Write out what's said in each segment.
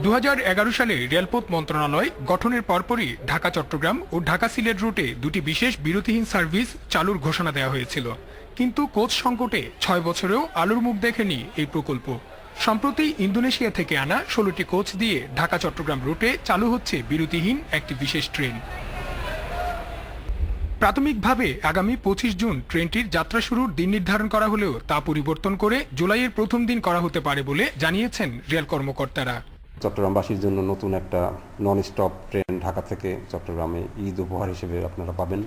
2011 সালে রেলপথ মন্ত্রণালয় গঠনের পরপরই ঢাকা চট্টগ্রাম ও ঢাকা সিলেট রুটে দুটি বিশেষ বিরতিহীন সার্ভিস চালুর ঘোষণা দেওয়া হয়েছিল, কিন্তু কোচ সংকটে 6 বছরেও আলোর মুখ দেখেনি এই প্রকল্প। সম্প্রতি ইন্দোনেশিয়া থেকে আনা 16টি কোচ দিয়ে ঢাকা চট্টগ্রাম রুটে চালু হচ্ছে বিরতিহীন একটি বিশেষ ট্রেন। প্রাথমিকভাবে আগামী 25 জুন ট্রেনটির যাত্রা শুরুর দিন নির্ধারণ করা হলেও তা পরিবর্তন করে জুলাইয়ের প্রথম দিন করা হতে পারে বলে জানিয়েছেন রেল কর্মকর্তারা। চট্টগ্রামবাসীর জন্য নতুন একটা নন স্টপ ট্রেন ঢাকা থেকে চট্টগ্রামে ঈদ উপহার হিসেবে আপনারা পাবেন।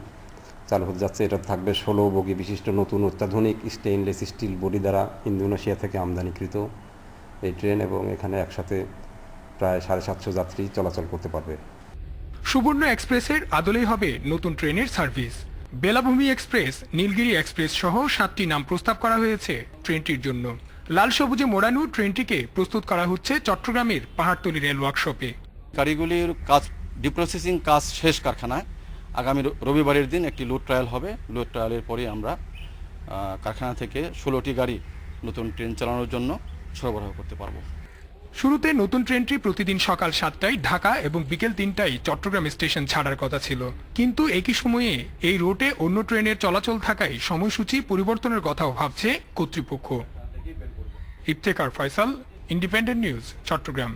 চালু হতে যাচ্ছে। এটা থাকবে 16 বগি বিশিষ্ট নতুন অত্যাধুনিক স্টেইনলেস স্টিল বডি দ্বারা ইন্দোনেশিয়া থেকে আমদানিকৃত এই ট্রেন, এবং এখানে একসাথে প্রায় 750 যাত্রী চলাচল করতে পারবে। সুবর্ণ এক্সপ্রেসের আদলেই হবে নতুন ট্রেনের সার্ভিস। বেলাভূমি এক্সপ্রেস, নীলগিরি এক্সপ্রেস সহ 7টি নাম প্রস্তাব করা হয়েছে ট্রেনটির জন্য। লাল সবুজে মোড়ানো ট্রেনটিকে প্রস্তুত করা হচ্ছে চট্টগ্রামের পাহাড়তলী রেল ওয়ার্কশপে। গাড়িগুলির কাজ ডিপ্রসেসিং কাজ শেষ কারখানায়। আগামী রবিবারের দিন একটি লোড ট্রায়াল হবে। লোড ট্রায়ালের পরে আমরা কারখানা থেকে 16টি গাড়ি নতুন ট্রেন চালানোর জন্য সরবরাহ করতে পারব। শুরুতে নতুন ট্রেনটি প্রতিদিন সকাল 7টায় ঢাকা এবং বিকেল 3টায় চট্টগ্রাম স্টেশন ছাড়ার কথা ছিল, কিন্তু একই সময়ে এই রুটে অন্য ট্রেনের চলাচল থাকায় সময়সূচি পরিবর্তনের কথাও ভাবছে কর্তৃপক্ষ। Iftekhar Faisal, Independent News, Chittagong.